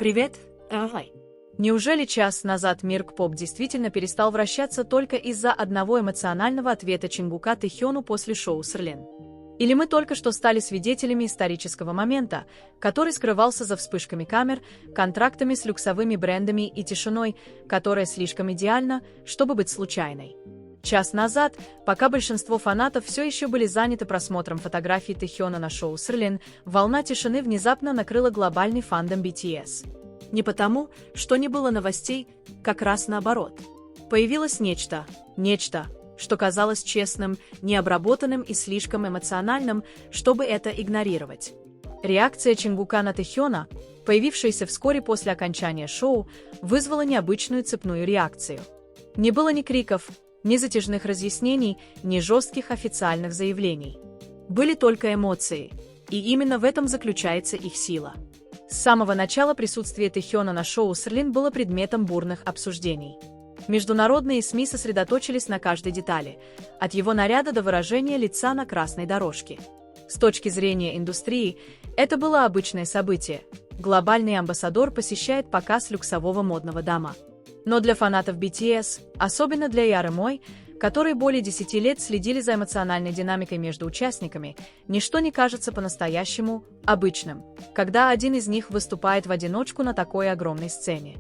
Привет, Ай. Неужели час назад мир К-поп действительно перестал вращаться только из-за одного эмоционального ответа Чингука Тэхёну после шоу Сырлин? Или мы только что стали свидетелями исторического момента, который скрывался за вспышками камер, контрактами с люксовыми брендами и тишиной, которая слишком идеальна, чтобы быть случайной? Час назад, пока большинство фанатов все еще были заняты просмотром фотографий Тэхёна на шоу Сырлин, волна тишины внезапно накрыла глобальный фандом BTS. Не потому, что не было новостей, как раз наоборот. Появилось нечто, что казалось честным, необработанным и слишком эмоциональным, чтобы это игнорировать. Реакция Чингука на Тэхёна, появившаяся вскоре после окончания шоу, вызвала необычную цепную реакцию. Не было ни криков, ни затяжных разъяснений, ни жестких официальных заявлений. Были только эмоции, и именно в этом заключается их сила. С самого начала присутствие Тэхёна на шоу Сырлин было предметом бурных обсуждений. Международные СМИ сосредоточились на каждой детали, от его наряда до выражения лица на красной дорожке. С точки зрения индустрии, это было обычное событие. Глобальный амбассадор посещает показ люксового модного дома. Но для фанатов BTS, особенно для Яры, которые более 10 лет следили за эмоциональной динамикой между участниками, ничто не кажется по-настоящему обычным, когда один из них выступает в одиночку на такой огромной сцене.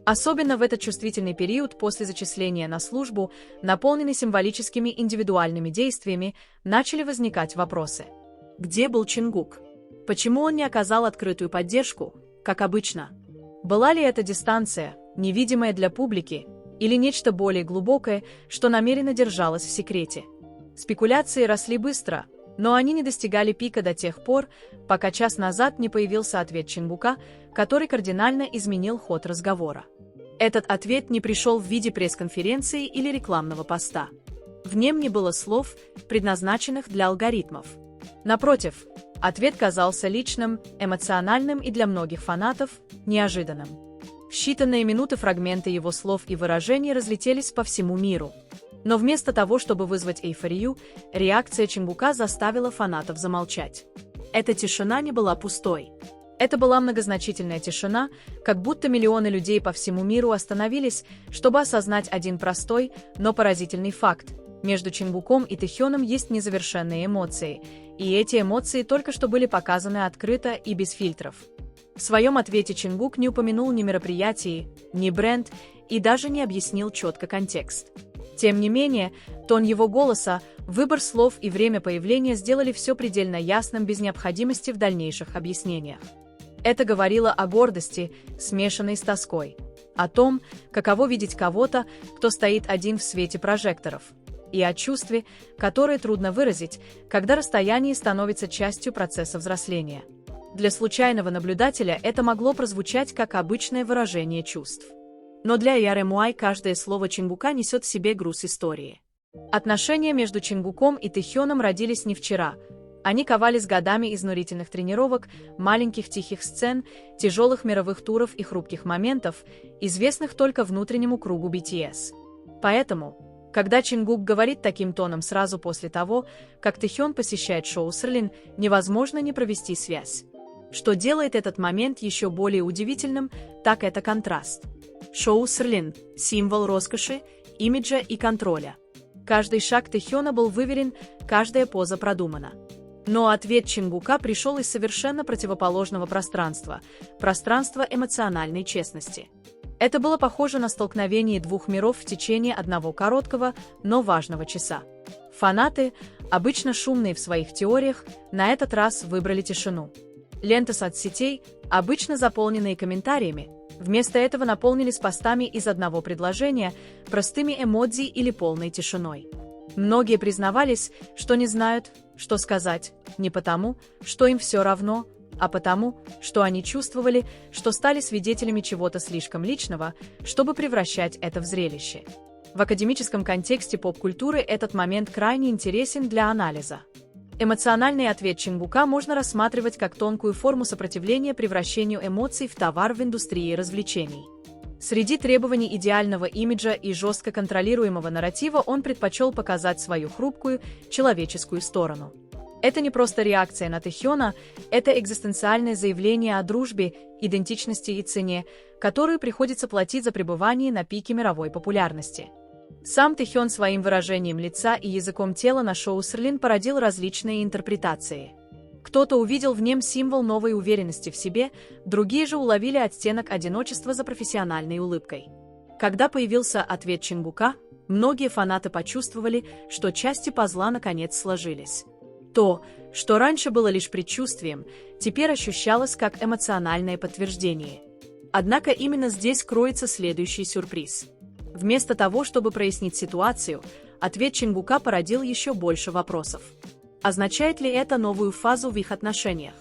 Особенно в этот чувствительный период после зачисления на службу, наполненный символическими индивидуальными действиями, начали возникать вопросы. Где был Чингук? Почему он не оказал открытую поддержку, как обычно? Была ли это дистанция, невидимая для публики, или нечто более глубокое, что намеренно держалось в секрете? Спекуляции росли быстро, но они не достигали пика до тех пор, пока час назад не появился ответ Чингука, который кардинально изменил ход разговора. Этот ответ не пришел в виде пресс-конференции или рекламного поста. В нем не было слов, предназначенных для алгоритмов. Напротив, ответ казался личным, эмоциональным и для многих фанатов неожиданным. В считанные минуты фрагменты его слов и выражений разлетелись по всему миру. Но вместо того, чтобы вызвать эйфорию, реакция Чингука заставила фанатов замолчать. Эта тишина не была пустой. Это была многозначительная тишина, как будто миллионы людей по всему миру остановились, чтобы осознать один простой, но поразительный факт. Между Чингуком и Тэхёном есть незавершенные эмоции, и эти эмоции только что были показаны открыто и без фильтров. В своем ответе Чингук не упомянул ни мероприятий, ни бренд и даже не объяснил четко контекст. Тем не менее, тон его голоса, выбор слов и время появления сделали все предельно ясным без необходимости в дальнейших объяснениях. Это говорило о гордости, смешанной с тоской, о том, каково видеть кого-то, кто стоит один в свете прожекторов, и о чувстве, которое трудно выразить, когда расстояние становится частью процесса взросления. Для случайного наблюдателя это могло прозвучать как обычное выражение чувств. Но для Яры каждое слово Чингука несет в себе груз истории. Отношения между Чингуком и Тэхёном родились не вчера. Они ковались годами изнурительных тренировок, маленьких тихих сцен, тяжелых мировых туров и хрупких моментов, известных только внутреннему кругу BTS. Поэтому, когда Чингук говорит таким тоном сразу после того, как Тэхён посещает шоу Сырлин, невозможно не провести связь. Что делает этот момент еще более удивительным, так это контраст. Шоу Сырлин – символ роскоши, имиджа и контроля. Каждый шаг Тэхёна был выверен, каждая поза продумана. Но ответ Чингука пришел из совершенно противоположного пространства – пространства эмоциональной честности. Это было похоже на столкновение двух миров в течение одного короткого, но важного часа. Фанаты, обычно шумные в своих теориях, на этот раз выбрали тишину. Ленты соцсетей, обычно заполненные комментариями, вместо этого наполнились постами из одного предложения, простыми эмодзи или полной тишиной. Многие признавались, что не знают, что сказать, не потому, что им все равно, а потому, что они чувствовали, что стали свидетелями чего-то слишком личного, чтобы превращать это в зрелище. В академическом контексте поп-культуры этот момент крайне интересен для анализа. Эмоциональный ответ Чингука можно рассматривать как тонкую форму сопротивления превращению эмоций в товар в индустрии развлечений. Среди требований идеального имиджа и жестко контролируемого нарратива он предпочел показать свою хрупкую, человеческую сторону. Это не просто реакция на Тэхёна, это экзистенциальное заявление о дружбе, идентичности и цене, которую приходится платить за пребывание на пике мировой популярности. Сам Тэхён своим выражением лица и языком тела на шоу Сырлин породил различные интерпретации. Кто-то увидел в нем символ новой уверенности в себе, другие же уловили оттенок одиночества за профессиональной улыбкой. Когда появился ответ Чонгука, многие фанаты почувствовали, что части пазла наконец сложились. То, что раньше было лишь предчувствием, теперь ощущалось как эмоциональное подтверждение. Однако именно здесь кроется следующий сюрприз. Вместо того, чтобы прояснить ситуацию, ответ Чонгука породил еще больше вопросов. Означает ли это новую фазу в их отношениях?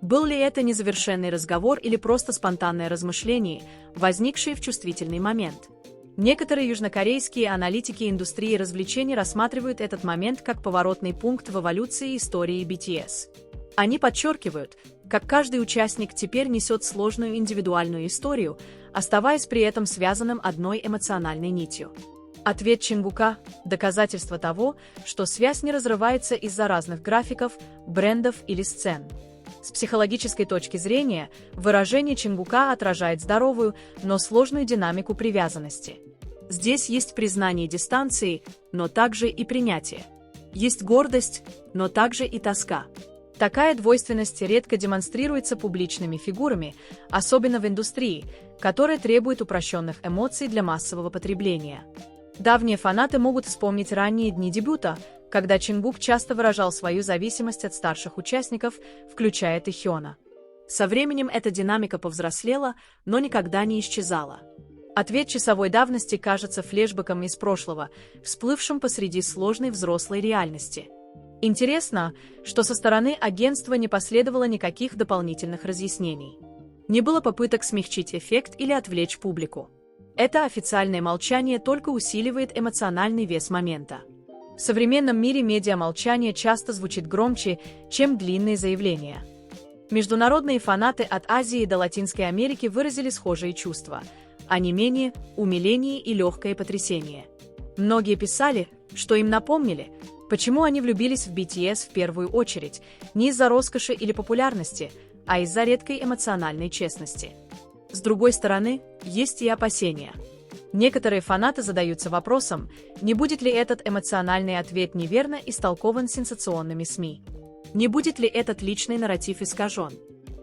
Был ли это незавершенный разговор или просто спонтанное размышление, возникшее в чувствительный момент? Некоторые южнокорейские аналитики индустрии развлечений рассматривают этот момент как поворотный пункт в эволюции истории BTS. Они подчеркивают, как каждый участник теперь несет сложную индивидуальную историю, оставаясь при этом связанным одной эмоциональной нитью. Ответ Чонгука – доказательство того, что связь не разрывается из-за разных графиков, брендов или сцен. С психологической точки зрения, выражение Чонгука отражает здоровую, но сложную динамику привязанности. Здесь есть признание дистанции, но также и принятие. Есть гордость, но также и тоска. Такая двойственность редко демонстрируется публичными фигурами, особенно в индустрии, которая требует упрощенных эмоций для массового потребления. Давние фанаты могут вспомнить ранние дни дебюта, когда Чонгук часто выражал свою зависимость от старших участников, включая Тэхёна. Со временем эта динамика повзрослела, но никогда не исчезала. Ответ часовой давности кажется флешбеком из прошлого, всплывшим посреди сложной взрослой реальности. Интересно, что со стороны агентства не последовало никаких дополнительных разъяснений. Не было попыток смягчить эффект или отвлечь публику. Это официальное молчание только усиливает эмоциональный вес момента. В современном мире медиамолчание часто звучит громче, чем длинные заявления. Международные фанаты от Азии до Латинской Америки выразили схожие чувства – онемение, умиление и легкое потрясение. Многие писали, что им напомнили, почему они влюбились в BTS в первую очередь, не из-за роскоши или популярности, а из-за редкой эмоциональной честности. С другой стороны, есть и опасения. Некоторые фанаты задаются вопросом, не будет ли этот эмоциональный ответ неверно истолкован сенсационными СМИ. Не будет ли этот личный нарратив искажен?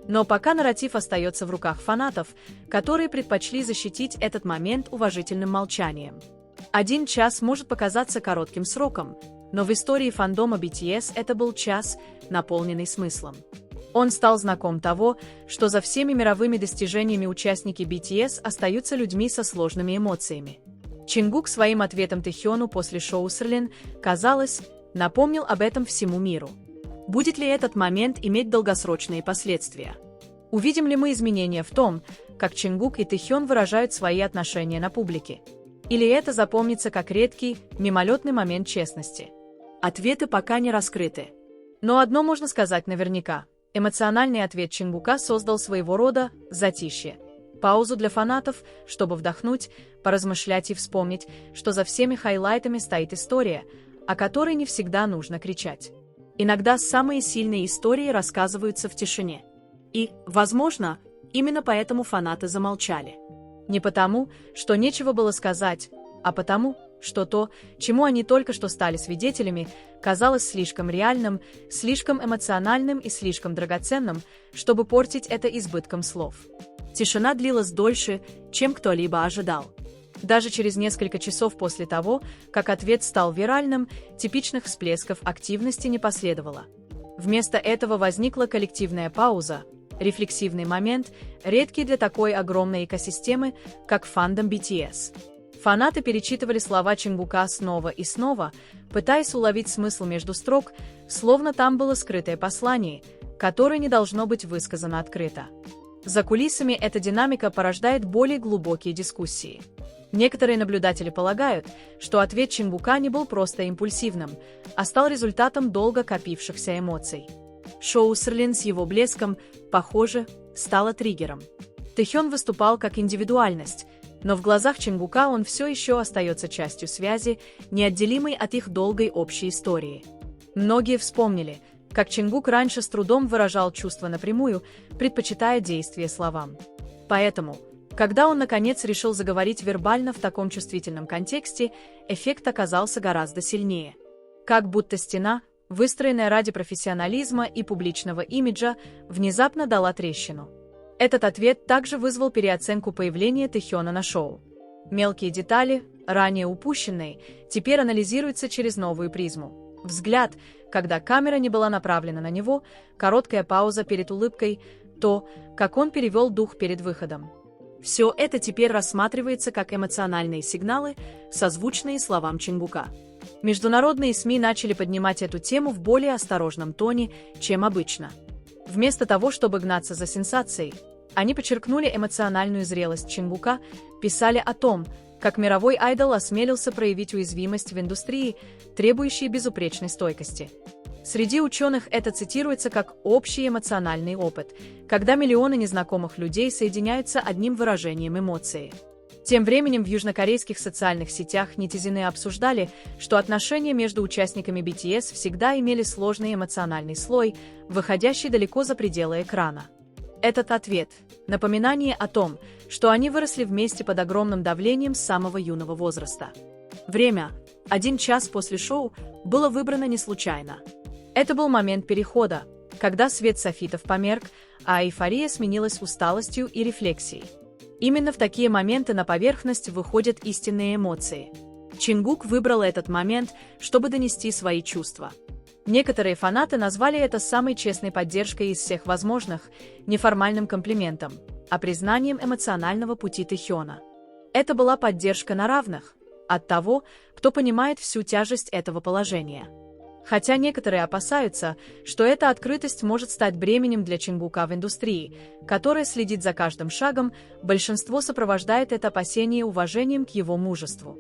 Но пока нарратив остается в руках фанатов, которые предпочли защитить этот момент уважительным молчанием. 1 час может показаться коротким сроком, но в истории фандома BTS это был час, наполненный смыслом. Он стал знаком того, что за всеми мировыми достижениями участники BTS остаются людьми со сложными эмоциями. Чонгук своим ответом Тэхёну после шоу Сырлин, казалось, напомнил об этом всему миру. Будет ли этот момент иметь долгосрочные последствия? Увидим ли мы изменения в том, как Чонгук и Тэхён выражают свои отношения на публике? Или это запомнится как редкий, мимолетный момент честности? Ответы пока не раскрыты. Но одно можно сказать наверняка. Эмоциональный ответ Чонгука создал своего рода затишье. Паузу для фанатов, чтобы вдохнуть, поразмышлять и вспомнить, что за всеми хайлайтами стоит история, о которой не всегда нужно кричать. Иногда самые сильные истории рассказываются в тишине. И, возможно, именно поэтому фанаты замолчали. Не потому, что нечего было сказать, а потому, что то, чему они только что стали свидетелями, казалось слишком реальным, слишком эмоциональным и слишком драгоценным, чтобы портить это избытком слов. Тишина длилась дольше, чем кто-либо ожидал. Даже через несколько часов после того, как ответ стал виральным, типичных всплесков активности не последовало. Вместо этого возникла коллективная пауза, рефлексивный момент, редкий для такой огромной экосистемы, как фандом BTS. Фанаты перечитывали слова Чонгука снова и снова, пытаясь уловить смысл между строк, словно там было скрытое послание, которое не должно быть высказано открыто. За кулисами эта динамика порождает более глубокие дискуссии. Некоторые наблюдатели полагают, что ответ Чонгука не был просто импульсивным, а стал результатом долго копившихся эмоций. Шоу Сырлин с его блеском, похоже, стало триггером. Тэхён выступал как индивидуальность, но в глазах Чонгука он все еще остается частью связи, неотделимой от их долгой общей истории. Многие вспомнили, Как Чингук раньше с трудом выражал чувства напрямую, предпочитая действия словам. Поэтому, когда он наконец решил заговорить вербально в таком чувствительном контексте, эффект оказался гораздо сильнее. Как будто стена, выстроенная ради профессионализма и публичного имиджа, внезапно дала трещину. Этот ответ также вызвал переоценку появления Тэхёна на шоу. Мелкие детали, ранее упущенные, теперь анализируются через новую призму. Взгляд, когда камера не была направлена на него, короткая пауза перед улыбкой, то, как он перевел дух перед выходом. Все это теперь рассматривается как эмоциональные сигналы, созвучные словам Чингука. Международные СМИ начали поднимать эту тему в более осторожном тоне, чем обычно. Вместо того, чтобы гнаться за сенсацией, они подчеркнули эмоциональную зрелость Чингука, писали о том, как мировой айдол осмелился проявить уязвимость в индустрии, требующей безупречной стойкости. Среди ученых это цитируется как общий эмоциональный опыт, когда миллионы незнакомых людей соединяются одним выражением эмоции. Тем временем в южнокорейских социальных сетях нетизены обсуждали, что отношения между участниками BTS всегда имели сложный эмоциональный слой, выходящий далеко за пределы экрана. Этот ответ – напоминание о том, что они выросли вместе под огромным давлением с самого юного возраста. Время, 1 час после шоу, было выбрано не случайно. Это был момент перехода, когда свет софитов померк, а эйфория сменилась усталостью и рефлексией. Именно в такие моменты на поверхность выходят истинные эмоции. Чингук выбрал этот момент, чтобы донести свои чувства. Некоторые фанаты назвали это самой честной поддержкой из всех возможных, неформальным комплиментом, а признанием эмоционального пути Тэхёна. Это была поддержка на равных, от того, кто понимает всю тяжесть этого положения. Хотя некоторые опасаются, что эта открытость может стать бременем для Чингука в индустрии, которая следит за каждым шагом, большинство сопровождает это опасение уважением к его мужеству.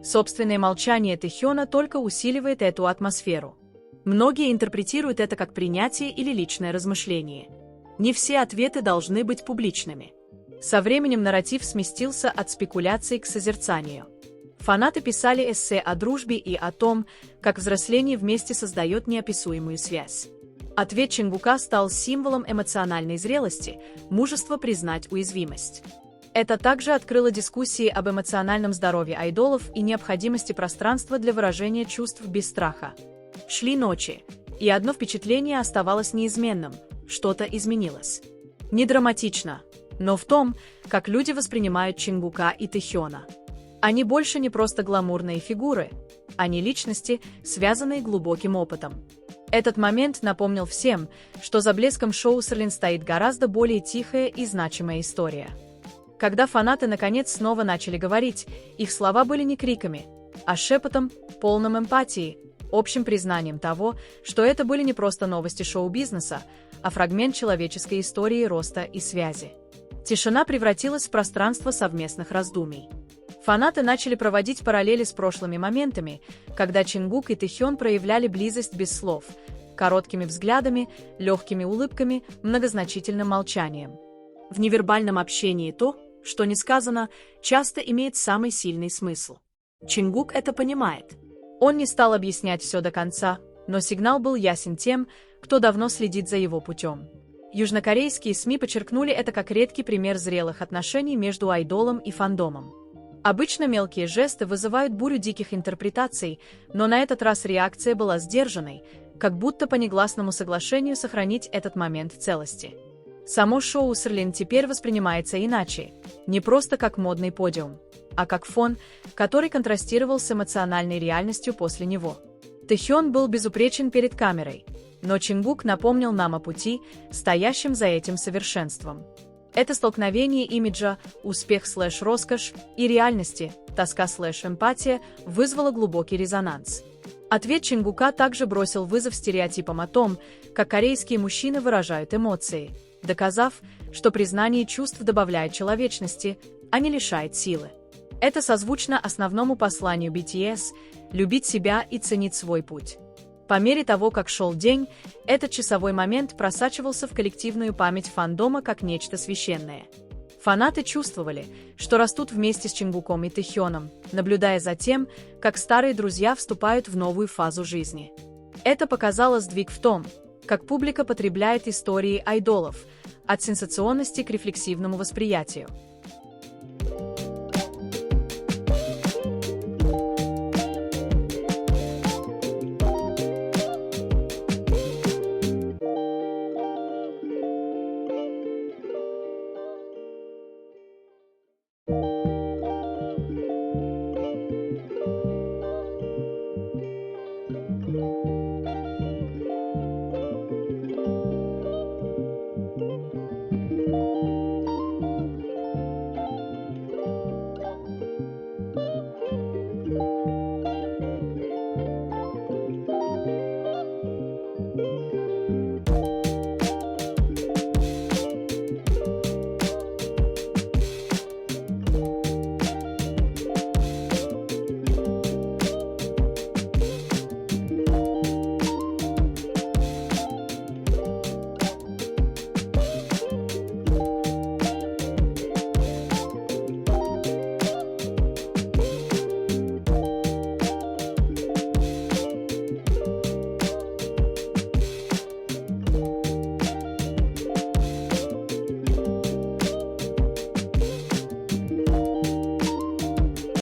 Собственное молчание Тэхёна только усиливает эту атмосферу. Многие интерпретируют это как принятие или личное размышление. Не все ответы должны быть публичными. Со временем нарратив сместился от спекуляций к созерцанию. Фанаты писали эссе о дружбе и о том, как взросление вместе создает неописуемую связь. Ответ Чингука стал символом эмоциональной зрелости, мужества признать уязвимость. Это также открыло дискуссии об эмоциональном здоровье айдолов и необходимости пространства для выражения чувств без страха. Шли ночи, и одно впечатление оставалось неизменным – что-то изменилось. Не драматично, но в том, как люди воспринимают Чингука и Тэхёна. Они больше не просто гламурные фигуры, они личности, связанные глубоким опытом. Этот момент напомнил всем, что за блеском шоу Срлин стоит гораздо более тихая и значимая история. Когда фанаты наконец снова начали говорить, их слова были не криками, а шепотом, полным эмпатии, общим признанием того, что это были не просто новости шоу-бизнеса, а фрагмент человеческой истории роста и связи. Тишина превратилась в пространство совместных раздумий. Фанаты начали проводить параллели с прошлыми моментами, когда Чингук и Тэхён проявляли близость без слов, короткими взглядами, легкими улыбками, многозначительным молчанием. В невербальном общении то, что не сказано, часто имеет самый сильный смысл. Чингук это понимает. Он не стал объяснять все до конца, но сигнал был ясен тем, кто давно следит за его путем. Южнокорейские СМИ подчеркнули это как редкий пример зрелых отношений между айдолом и фандомом. Обычно мелкие жесты вызывают бурю диких интерпретаций, но на этот раз реакция была сдержанной, как будто по негласному соглашению сохранить этот момент в целости. Само шоу Срлин теперь воспринимается иначе, не просто как модный подиум, а как фон, который контрастировал с эмоциональной реальностью после него. Тэхён был безупречен перед камерой, но Чингук напомнил нам о пути, стоящем за этим совершенством. Это столкновение имиджа, успех/роскошь и реальности, тоска/эмпатия вызвало глубокий резонанс. Ответ Чингука также бросил вызов стереотипам о том, как корейские мужчины выражают эмоции, доказав, что признание чувств добавляет человечности, а не лишает силы. Это созвучно основному посланию BTS – любить себя и ценить свой путь. По мере того, как шел день, этот часовой момент просачивался в коллективную память фандома как нечто священное. Фанаты чувствовали, что растут вместе с Чингуком и Тэхёном, наблюдая за тем, как старые друзья вступают в новую фазу жизни. Это показало сдвиг в том, как публика потребляет истории айдолов, от сенсационности к рефлексивному восприятию.